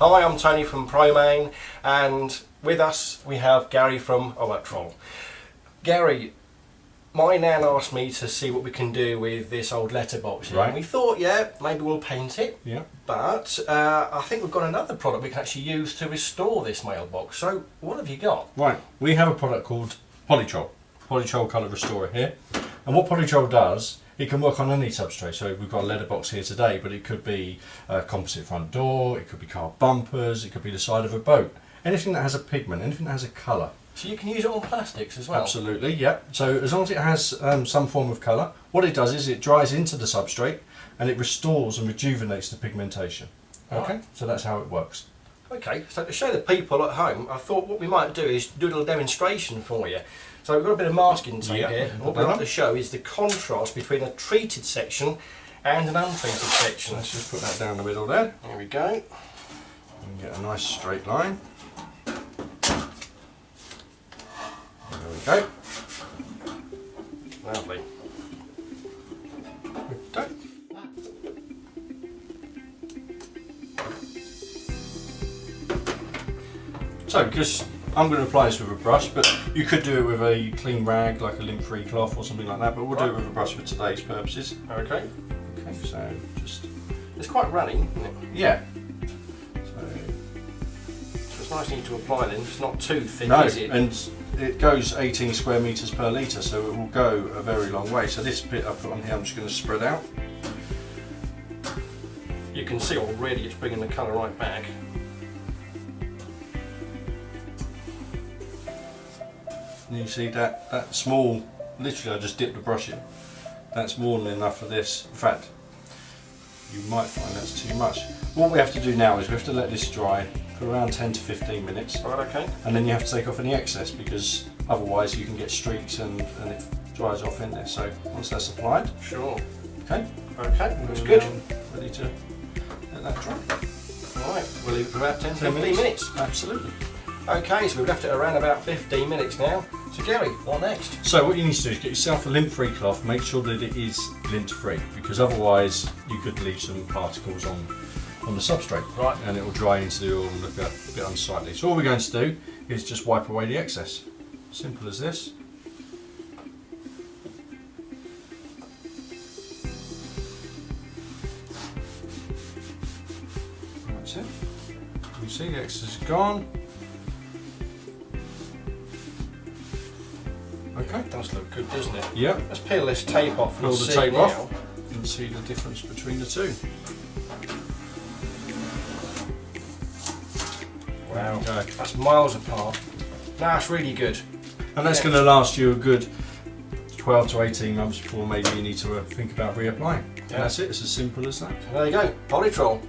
Hi, I'm Tony from Promain, and with us we have Gary from Owatrol. Gary, my nan asked me to see what we can do with this old letterbox here. Right. And we thought, yeah, maybe we'll paint it. Yeah. But I think we've got another product we can actually use to restore this mailbox. So what have you got? Right. We have a product called Polytrol. Polytrol Colour Restorer here. And what Polytrol does, it can work on any substrate. So we've got a letterbox here today, but it could be a composite front door, it could be car bumpers, it could be the side of a boat. Anything that has a pigment, anything that has a colour. So you can use it on plastics as well? Absolutely, yeah. So as long as it has some form of colour, what it does is it dries into the substrate and it restores and rejuvenates the pigmentation. Okay, Right. so that's how it works. Okay, so to show the people at home, I thought what we might do is do a little demonstration for you. So we've got a bit of masking tape Yeah. here. What we'd like to show is the contrast between a treated section and an untreated section. Let's just put that down the middle there. Here we go. And get a nice straight line. There we go. Lovely. Okay. So, because I'm going to apply this with a brush, but you could do it with a clean rag, like a lint-free cloth or something like that, but we'll do it with a brush for today's purposes. Okay. Okay, so just... It's quite runny, isn't it? Yeah. So it's nice and easy to apply then. It's not too thick, No, is it? and it goes 18 square metres per litre, so it will go a very long way. So this bit I put on here, I'm just going to spread out. You can see already it's bringing the colour right back. And you see that small, literally I just dipped the brush in. That's more than enough for this. In fact, you might find that's too much. What we have to do now is we have to let this dry for around 10 to 15 minutes. Right, okay. And then you have to take off any excess, because otherwise you can get streaks and it dries off in there. So once that's applied, Sure. okay, Okay, looks we're good. now ready to let that dry. Right, we'll leave it for about 10 to 15 minutes. Absolutely. Okay, so we've left it around about 15 minutes now. So Gary, what next? So what you need to do is get yourself a lint-free cloth. Make sure that it is lint-free, because otherwise you could leave some particles on the substrate, Right. and it will dry into the oil and look a bit unsightly. So all we're going to do is just wipe away the excess. Simple as this. That's it. You see the excess is gone. Okay. It does look good, doesn't it? Yep. Let's peel this tape off and Pull the see tape now. off and see the difference between the two. Wow, Okay. that's miles apart. That's really good. And that's going to last you a good 12 to 18 months before maybe you need to think about reapplying. And Yeah. that's it, it's as simple as that. So there you go, Polytrol.